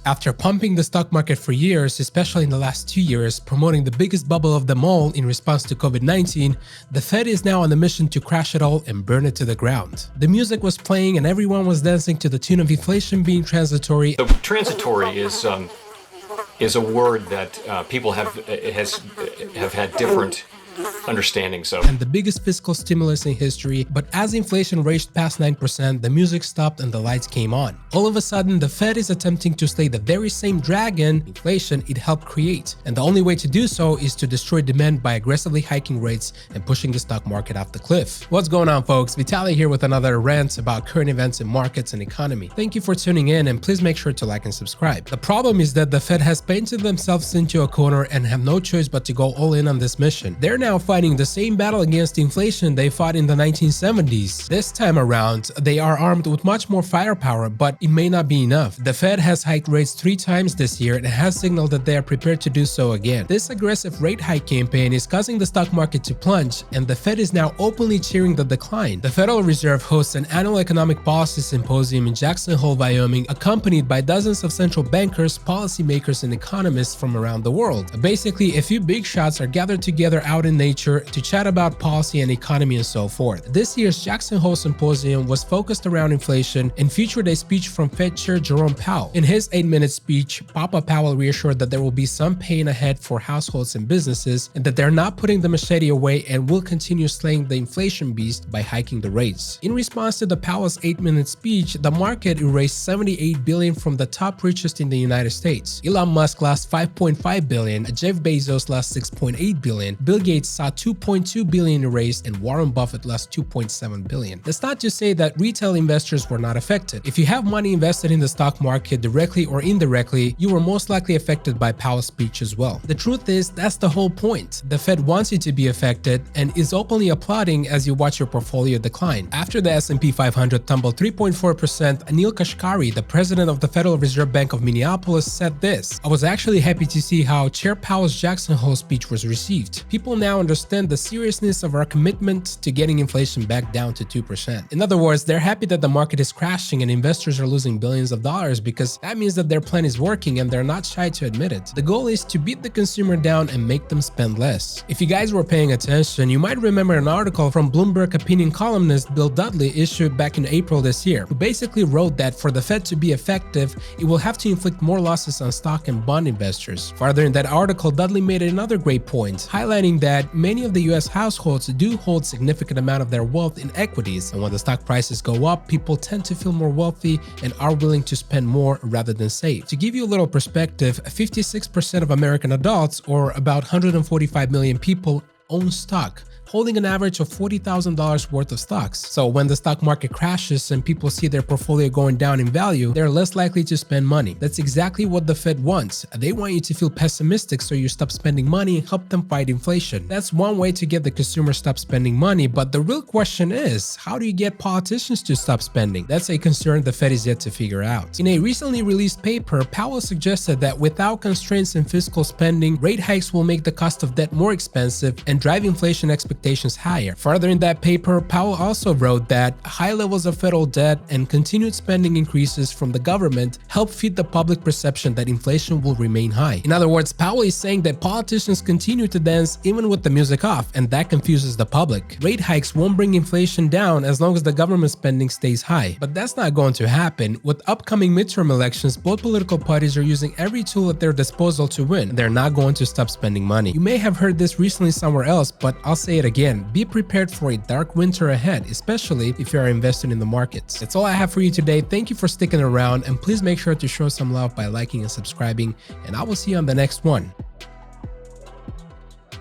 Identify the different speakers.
Speaker 1: After pumping the stock market for years, especially in the last 2 years, promoting the biggest bubble of them all in response to COVID-19, the Fed is now on a mission to crash it all and burn it to the ground. The music was playing and everyone was dancing to the tune of inflation being transitory.
Speaker 2: So transitory is a word that people have had different understandings of.
Speaker 1: And the biggest fiscal stimulus in history, but as inflation raged past 9%, the music stopped and the lights came on. All of a sudden, the Fed is attempting to slay the very same dragon, inflation, it helped create. And the only way to do so is to destroy demand by aggressively hiking rates and pushing the stock market off the cliff. What's going on, folks? Vitaly here with another rant about current events in markets and economy. Thank you for tuning in, and please make sure to like and subscribe. The problem is that the Fed has painted themselves into a corner and have no choice but to go all in on this mission. They're now fighting the same battle against inflation they fought in the 1970s. This time around, they are armed with much more firepower, but it may not be enough. The Fed has hiked rates 3 times this year and has signaled that they are prepared to do so again. This aggressive rate hike campaign is causing the stock market to plunge, and the Fed is now openly cheering the decline. The Federal Reserve hosts an annual economic policy symposium in Jackson Hole, Wyoming, accompanied by dozens of central bankers, policymakers, and economists from around the world. Basically, a few big shots are gathered together out in nature to chat about policy and economy and so forth. This year's Jackson Hole Symposium was focused around inflation and featured a speech from Fed Chair Jerome Powell. In his 8-minute speech, Papa Powell reassured that there will be some pain ahead for households and businesses, and that they're not putting the machete away and will continue slaying the inflation beast by hiking the rates. In response to the Powell's 8-minute speech, the market erased $78 billion from the top richest in the United States. Elon Musk lost $5.5 billion, Jeff Bezos lost $6.8 billion, Bill Gates saw $2.2 billion erased, and Warren Buffett lost $2.7 billion. That's not to say that retail investors were not affected. If you have money invested in the stock market directly or indirectly, you were most likely affected by Powell's speech as well. The truth is, that's the whole point. The Fed wants you to be affected and is openly applauding as you watch your portfolio decline. After the S&P 500 tumbled 3.4%, Anil Kashkari, the president of the Federal Reserve Bank of Minneapolis, said this: "I was actually happy to see how Chair Powell's Jackson Hole speech was received. People now understand the seriousness of our commitment to getting inflation back down to 2%. In other words, they're happy that the market is crashing and investors are losing billions of dollars, because that means that their plan is working and they're not shy to admit it. The goal is to beat the consumer down and make them spend less." If you guys were paying attention, you might remember an article from Bloomberg opinion columnist Bill Dudley issued back in April this year, who basically wrote that for the Fed to be effective, it will have to inflict more losses on stock and bond investors. Further in that article, Dudley made another great point, highlighting that many of the US households do hold significant amount of their wealth in equities, and when the stock prices go up, people tend to feel more wealthy and are willing to spend more rather than save. To give you a little perspective, 56% of American adults, or about 145 million people, own stock, holding an average of $40,000 worth of stocks. So when the stock market crashes and people see their portfolio going down in value, they're less likely to spend money. That's exactly what the Fed wants. They want you to feel pessimistic so you stop spending money and help them fight inflation. That's one way to get the consumer to stop spending money, but the real question is, how do you get politicians to stop spending? That's a concern the Fed is yet to figure out. In a recently released paper, Powell suggested that without constraints in fiscal spending, rate hikes will make the cost of debt more expensive and drive inflation expectations higher. Further in that paper, Powell also wrote that high levels of federal debt and continued spending increases from the government help feed the public perception that inflation will remain high. In other words, Powell is saying that politicians continue to dance even with the music off, and that confuses the public. Rate hikes won't bring inflation down as long as the government spending stays high. But that's not going to happen. With upcoming midterm elections, both political parties are using every tool at their disposal to win. They're not going to stop spending money. You may have heard this recently somewhere else, but I'll say it again, be prepared for a dark winter ahead, especially if you are invested in the markets. That's all I have for you today. Thank you for sticking around, and please make sure to show some love by liking and subscribing, and I will see you on the next one.